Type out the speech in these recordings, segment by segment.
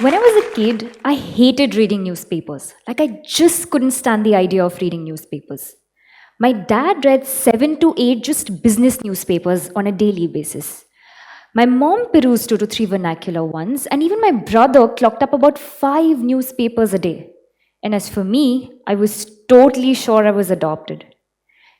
When I was a kid, I hated reading newspapers. Like, I just couldn't stand the idea of reading newspapers. My dad read 7 to 8 just business newspapers on a daily basis. My mom perused 2 to 3 vernacular ones, and even my brother clocked up about 5 newspapers a day. And as for me, I was totally sure I was adopted.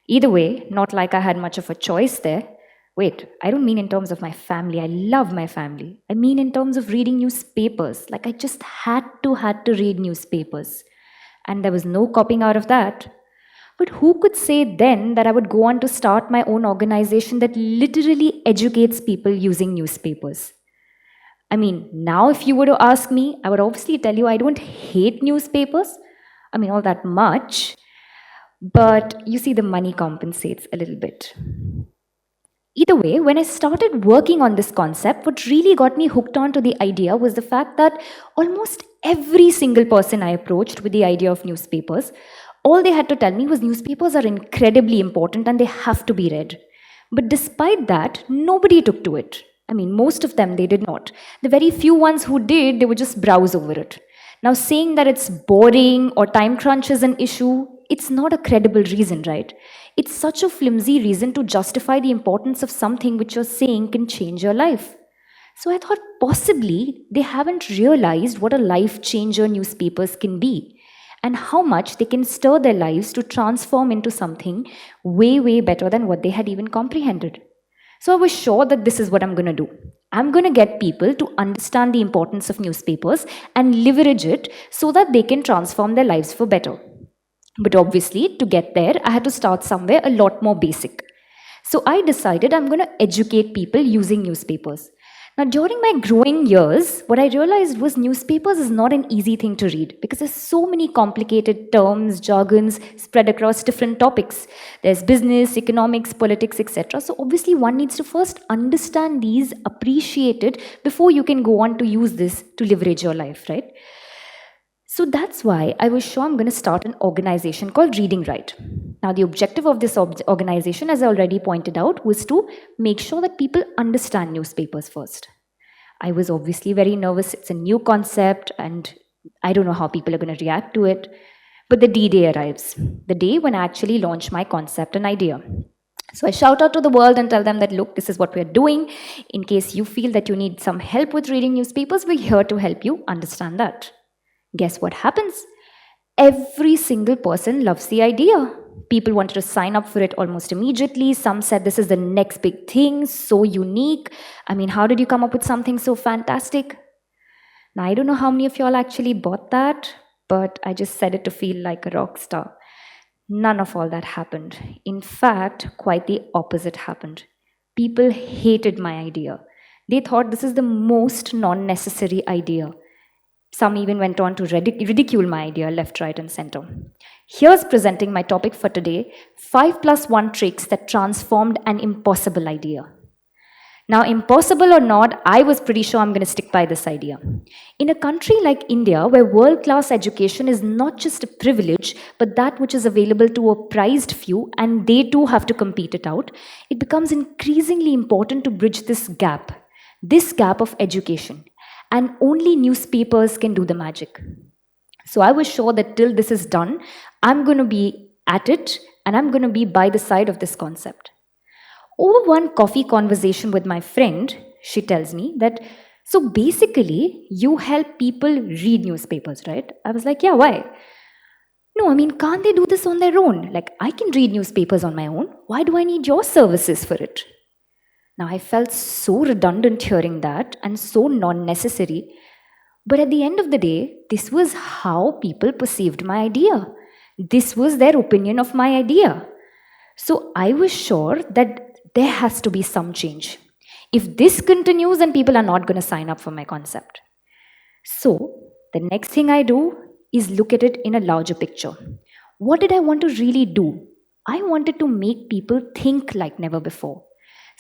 Either way, not like I had much of a choice there. Wait, I don't mean in terms of my family. I love my family. I mean in terms of reading newspapers. Like I just had to read newspapers. And there was no copying out of that. But who could say then that I would go on to start my own organization that literally educates people using newspapers? I mean, now if you were to ask me, I would obviously tell you I don't hate newspapers. I mean, all that much. But you see, the money compensates a little bit. Either way, when I started working on this concept, what really got me hooked onto the idea was the fact that almost every single person I approached with the idea of newspapers, all they had to tell me was newspapers are incredibly important and they have to be read. But despite that, nobody took to it. I mean, most of them, they did not. The very few ones who did, they would just browse over it. Now, saying that it's boring or time crunch is an issue, it's not a credible reason, right? It's such a flimsy reason to justify the importance of something which you're saying can change your life. So I thought possibly they haven't realized what a life changer newspapers can be and how much they can stir their lives to transform into something way, way better than what they had even comprehended. So I was sure that this is what I'm going to do. I'm going to get people to understand the importance of newspapers and leverage it so that they can transform their lives for better. But obviously, to get there, I had to start somewhere a lot more basic. So I decided I'm going to educate people using newspapers. Now, during my growing years, what I realized was newspapers is not an easy thing to read because there's so many complicated terms, jargons spread across different topics. There's business, economics, politics, etc. So obviously, one needs to first understand these, appreciate it before you can go on to use this to leverage your life, right? So that's why I was sure I'm going to start an organization called Reading Right. Now, the objective of this organization, as I already pointed out, was to make sure that people understand newspapers first. I was obviously very nervous. It's a new concept, and I don't know how people are going to react to it. But the D-Day arrives, the day when I actually launch my concept and idea. So I shout out to the world and tell them that, look, this is what we're doing. In case you feel that you need some help with reading newspapers, we're here to help you understand that. Guess what happens? Every single person loves the idea. People wanted to sign up for it almost immediately. Some said this is the next big thing, so unique. I mean, how did you come up with something so fantastic? Now, I don't know how many of y'all actually bought that, but I just said it to feel like a rock star. None of all that happened. In fact, quite the opposite happened. People hated my idea. They thought this is the most non-necessary idea. Some even went on to ridicule my idea left, right, and center. Here's presenting my topic for today, 5+1 tricks that transformed an impossible idea. Now, impossible or not, I was pretty sure I'm going to stick by this idea. In a country like India, where world-class education is not just a privilege, but that which is available to a prized few, and they too have to compete it out, it becomes increasingly important to bridge this gap of education. And only newspapers can do the magic. So I was sure that till this is done, I'm going to be at it and I'm going to be by the side of this concept. Over one coffee conversation with my friend, she tells me that, so basically, you help people read newspapers, right? I was like, yeah, why? No, I mean, can't they do this on their own? Like, I can read newspapers on my own. Why do I need your services for it? Now, I felt so redundant hearing that and so non-necessary. But at the end of the day, this was how people perceived my idea. This was their opinion of my idea. So I was sure that there has to be some change. If this continues, then people are not going to sign up for my concept. So the next thing I do is look at it in a larger picture. What did I want to really do? I wanted to make people think like never before.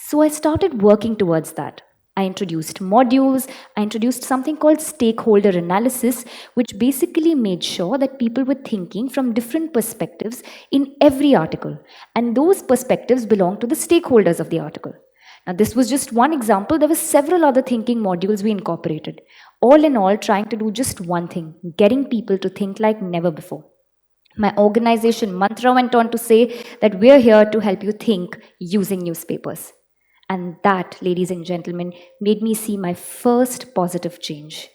So I started working towards that. I introduced modules, I introduced something called stakeholder analysis, which basically made sure that people were thinking from different perspectives in every article. And those perspectives belong to the stakeholders of the article. Now, this was just one example. There were several other thinking modules we incorporated. All in all, trying to do just one thing, getting people to think like never before. My organization mantra went on to say that we're here to help you think using newspapers. And that, ladies and gentlemen, made me see my first positive change.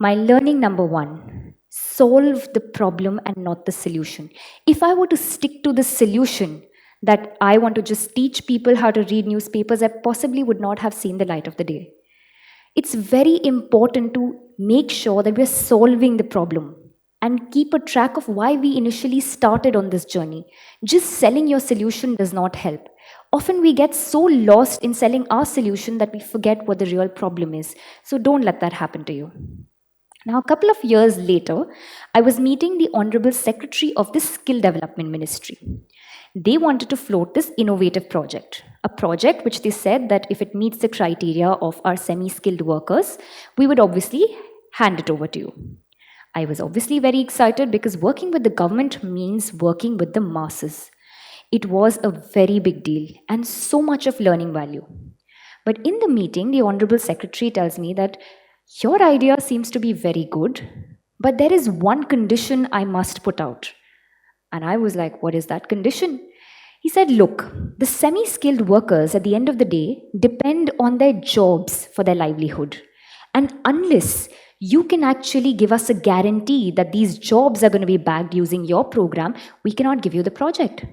My learning number one, solve the problem and not the solution. If I were to stick to the solution that I want to just teach people how to read newspapers, I possibly would not have seen the light of the day. It's very important to make sure that we're solving the problem and keep a track of why we initially started on this journey. Just selling your solution does not help. Often we get so lost in selling our solution that we forget what the real problem is. So don't let that happen to you. Now, a couple of years later, I was meeting the Honorable Secretary of the Skill Development Ministry. They wanted to float this innovative project, a project which they said that if it meets the criteria of our semi-skilled workers, we would obviously hand it over to you. I was obviously very excited because working with the government means working with the masses. It was a very big deal and so much of learning value. But in the meeting, the Honorable Secretary tells me that your idea seems to be very good, but there is one condition I must put out. And I was like, what is that condition? He said, look, the semi-skilled workers at the end of the day depend on their jobs for their livelihood. And unless you can actually give us a guarantee that these jobs are going to be backed using your program, we cannot give you the project.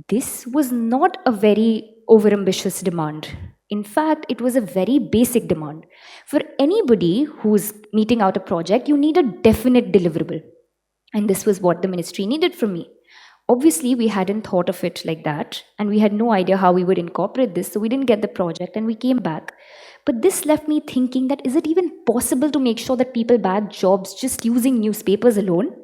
This was not a very overambitious demand. In fact, it was a very basic demand. For anybody who's meeting out a project, you need a definite deliverable. And this was what the ministry needed from me. Obviously, we hadn't thought of it like that, and we had no idea how we would incorporate this, so we didn't get the project and we came back. But this left me thinking that is it even possible to make sure that people bag jobs just using newspapers alone?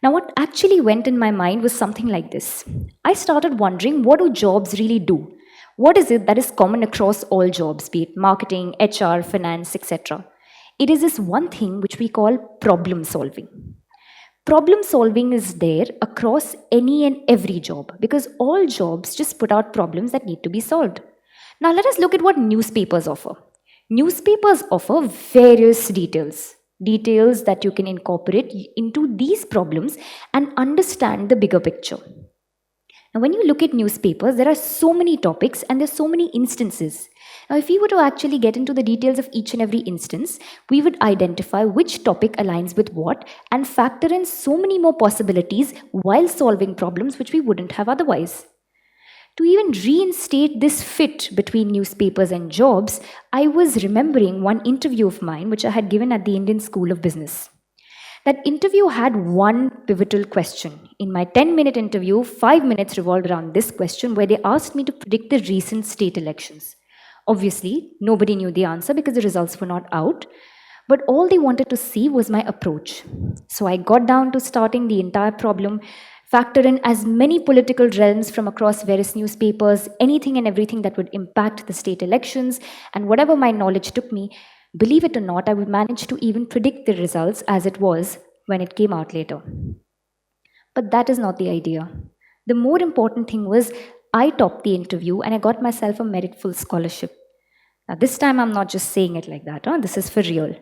Now, what actually went in my mind was something like this. I started wondering, what do jobs really do? What is it that is common across all jobs, be it marketing, HR, finance, etc.? It is this one thing which we call problem solving. Problem solving is there across any and every job because all jobs just put out problems that need to be solved. Now, let us look at what newspapers offer. Newspapers offer various details that you can incorporate into these problems and understand the bigger picture. Now, when you look at newspapers, there are so many topics and there's so many instances. Now, if we were to actually get into the details of each and every instance, we would identify which topic aligns with what and factor in so many more possibilities while solving problems which we wouldn't have otherwise. To even reinstate this fit between newspapers and jobs, I was remembering one interview of mine which I had given at the Indian School of Business. That interview had one pivotal question. In my 10-minute interview, 5 minutes revolved around this question where they asked me to predict the recent state elections. Obviously, nobody knew the answer because the results were not out, but all they wanted to see was my approach. So I got down to starting the entire problem, factor in as many political realms from across various newspapers, anything and everything that would impact the state elections, and whatever my knowledge took me, believe it or not, I would manage to even predict the results as it was when it came out later. But that is not the idea. The more important thing was I topped the interview and I got myself a merit-full scholarship. Now this time I'm not just saying it like that, this is for real.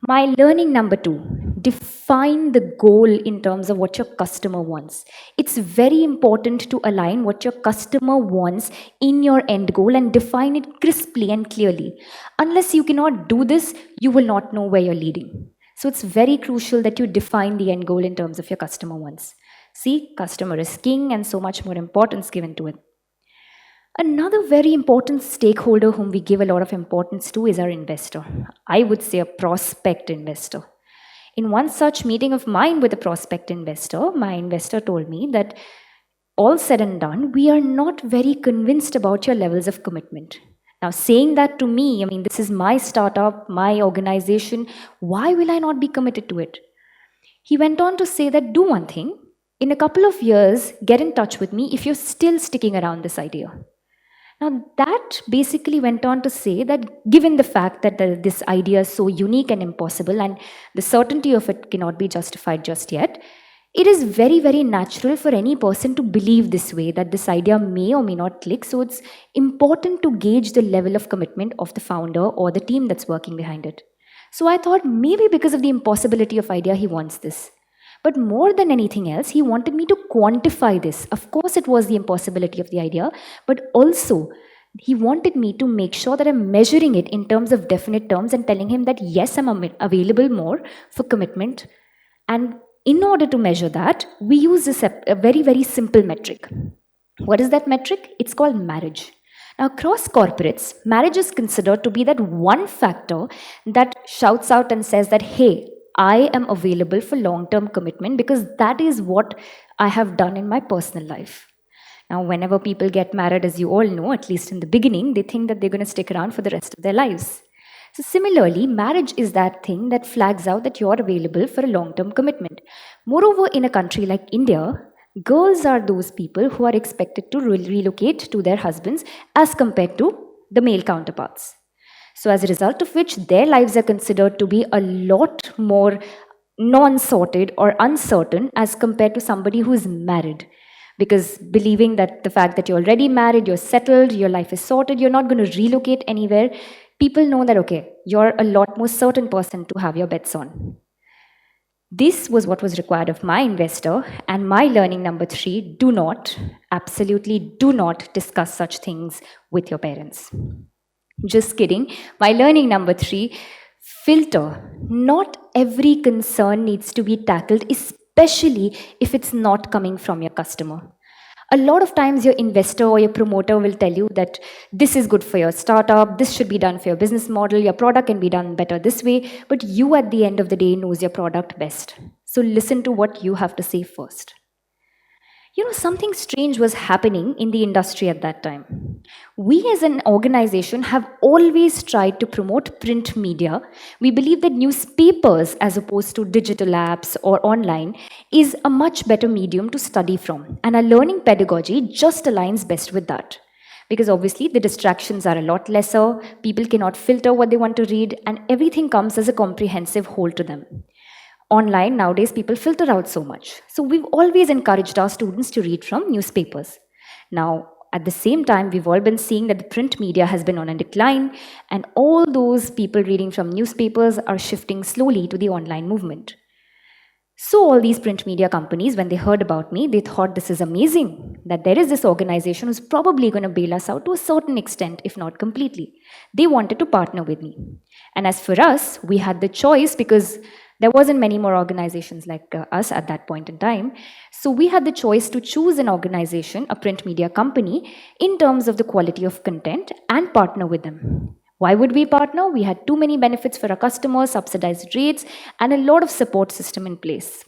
My learning number 2, define the goal in terms of what your customer wants. It's very important to align what your customer wants in your end goal and define it crisply and clearly. Unless you cannot do this, you will not know where you're leading. So it's very crucial that you define the end goal in terms of your customer wants. See, customer is king and so much more importance given to it. Another very important stakeholder whom we give a lot of importance to is our investor. I would say a prospect investor. In one such meeting of mine with a prospect investor, my investor told me that all said and done, we are not very convinced about your levels of commitment. Now, saying that to me, this is my startup, my organization, why will I not be committed to it? He went on to say that do one thing, in a couple of years, get in touch with me if you're still sticking around this idea. Now, that basically went on to say that given the fact that this idea is so unique and impossible and the certainty of it cannot be justified just yet, It is very, very natural for any person to believe this way, that this idea may or may not click. So it's important to gauge the level of commitment of the founder or the team that's working behind it. So I thought maybe because of the impossibility of idea, he wants this. But more than anything else, he wanted me to quantify this. Of course, it was the impossibility of the idea, but also he wanted me to make sure that I'm measuring it in terms of definite terms and telling him that yes, I'm available more for commitment. And in order to measure that, we use a very, very simple metric. What is that metric? It's called marriage. Now, across corporates, marriage is considered to be that one factor that shouts out and says that, hey, I am available for long term commitment because that is what I have done in my personal life. Now, whenever people get married, as you all know, at least in the beginning, they think that they're going to stick around for the rest of their lives. So, similarly, marriage is that thing that flags out that you're available for a long term commitment. Moreover, in a country like India, girls are those people who are expected to relocate to their husbands as compared to the male counterparts. So, as a result of which, their lives are considered to be a lot more non sorted or uncertain as compared to somebody who is married. Because believing that the fact that you're already married, you're settled, your life is sorted, you're not going to relocate anywhere, people know that, okay, you're a lot more certain person to have your bets on. This was what was required of my investor, and my learning number 3: do not, absolutely do not discuss such things with your parents. Just kidding. My learning number 3: filter. Not every concern needs to be tackled, especially if it's not coming from your customer. A lot of times, your investor or your promoter will tell you that this is good for your startup, this should be done for your business model, your product can be done better this way, but you at the end of the day knows your product best. So listen to what you have to say first. Something strange was happening in the industry at that time. We as an organization have always tried to promote print media. We believe that newspapers, as opposed to digital apps or online, is a much better medium to study from. And our learning pedagogy just aligns best with that. Because obviously the distractions are a lot lesser, people cannot filter what they want to read, and everything comes as a comprehensive whole to them. Online, nowadays, people filter out so much. So we've always encouraged our students to read from newspapers. Now, at the same time, we've all been seeing that the print media has been on a decline, and all those people reading from newspapers are shifting slowly to the online movement. So all these print media companies, when they heard about me, they thought this is amazing, that there is this organization who's probably going to bail us out to a certain extent, if not completely. They wanted to partner with me. And as for us, we had the choice because there wasn't many more organizations like us at that point in time. So we had the choice to choose an organization, a print media company, in terms of the quality of content and partner with them. Why would we partner? We had too many benefits for our customers, subsidized rates, and a lot of support system in place.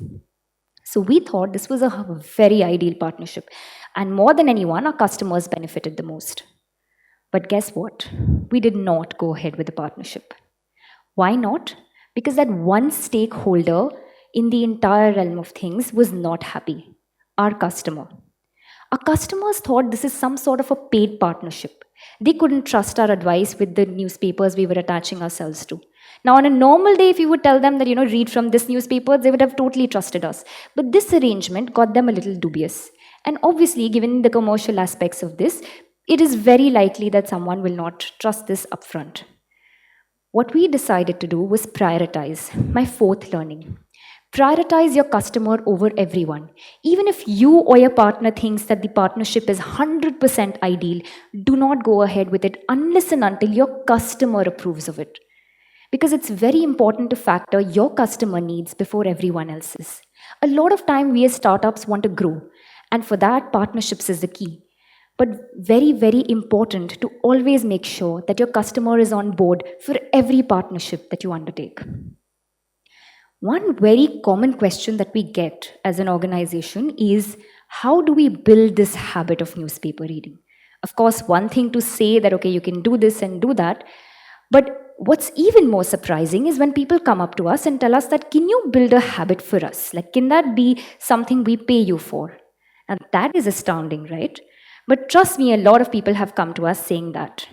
So we thought this was a very ideal partnership. And more than anyone, our customers benefited the most. But guess what? We did not go ahead with the partnership. Why not? Because that one stakeholder in the entire realm of things was not happy, our customer. Our customers thought this is some sort of a paid partnership. They couldn't trust our advice with the newspapers we were attaching ourselves to. Now, on a normal day, if you would tell them that, read from this newspaper, they would have totally trusted us. But this arrangement got them a little dubious. And obviously, given the commercial aspects of this, it is very likely that someone will not trust this upfront. What we decided to do was prioritize. My 4th learning. Prioritize your customer over everyone. Even if you or your partner thinks that the partnership is 100% ideal, do not go ahead with it unless and until your customer approves of it. Because it's very important to factor your customer needs before everyone else's. A lot of time we as startups want to grow, and for that, partnerships is the key. But very, very important to always make sure that your customer is on board for every partnership that you undertake. One very common question that we get as an organization is, how do we build this habit of newspaper reading? Of course, one thing to say that, okay, you can do this and do that, but what's even more surprising is when people come up to us and tell us that, can you build a habit for us? Like, can that be something we pay you for? And that is astounding, right? But trust me, a lot of people have come to us saying that.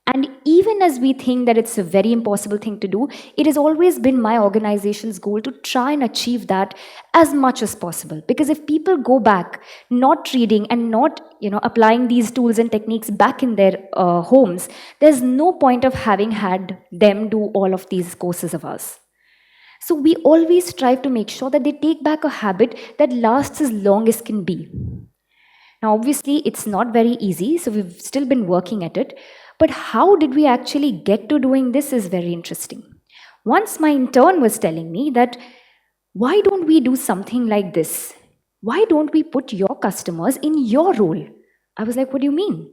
And even as we think that it's a very impossible thing to do, it has always been my organization's goal to try and achieve that as much as possible. Because if people go back not reading and not applying these tools and techniques back in their homes, there's no point of having had them do all of these courses of ours. So we always strive to make sure that they take back a habit that lasts as long as can be. Now, obviously, it's not very easy, so we've still been working at it. But how did we actually get to doing this is very interesting. Once my intern was telling me that, why don't we do something like this? Why don't we put your customers in your role? I was like, what do you mean?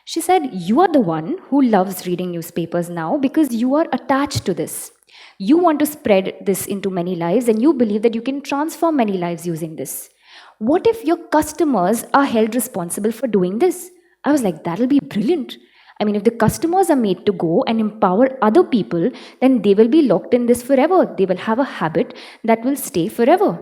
She said, you are the one who loves reading newspapers now because you are attached to this. You want to spread this into many lives and you believe that you can transform many lives using this. What if your customers are held responsible for doing this? I was like, that'll be brilliant. I mean, if the customers are made to go and empower other people, then they will be locked in this forever. They will have a habit that will stay forever.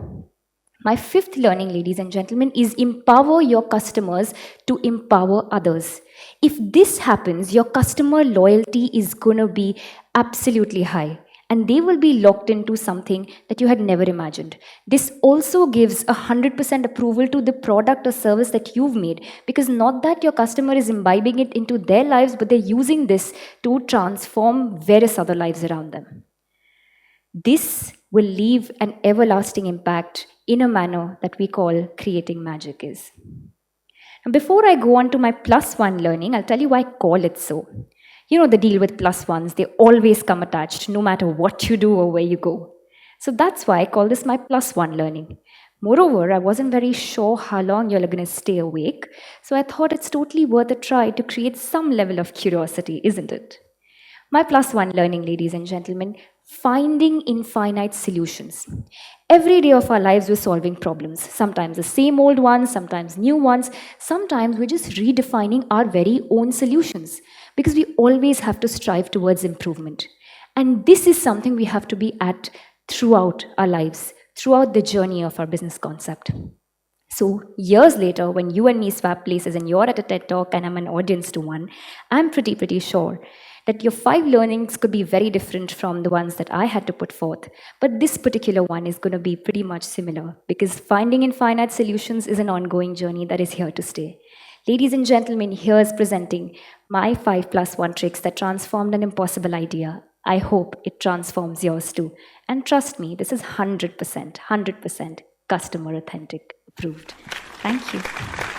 My fifth learning, ladies and gentlemen, is empower your customers to empower others. If this happens, your customer loyalty is going to be absolutely high. And they will be locked into something that you had never imagined. This also gives 100% approval to the product or service that you've made, because not that your customer is imbibing it into their lives, but they're using this to transform various other lives around them. This will leave an everlasting impact in a manner that we call creating magic is. Now, before I go on to my +1 learning, I'll tell you why I call it so. You know the deal with +1s, they always come attached no matter what you do or where you go. So that's why I call this my +1 learning. Moreover, I wasn't very sure how long you're going to stay awake, so I thought it's totally worth a try to create some level of curiosity, isn't it? My +1 learning, ladies and gentlemen, finding infinite solutions. Every day of our lives, we're solving problems. Sometimes the same old ones, sometimes new ones. Sometimes we're just redefining our very own solutions, because we always have to strive towards improvement. And this is something we have to be at throughout our lives, throughout the journey of our business concept. So years later, when you and me swap places and you're at a TED Talk and I'm an audience to one, I'm pretty sure that your 5 learnings could be very different from the ones that I had to put forth. But this particular one is going to be pretty much similar, because finding infinite solutions is an ongoing journey that is here to stay. Ladies and gentlemen, here's presenting my 5+1 tricks that transformed an impossible idea. I hope it transforms yours too. And trust me, this is 100% customer authentic approved. Thank you.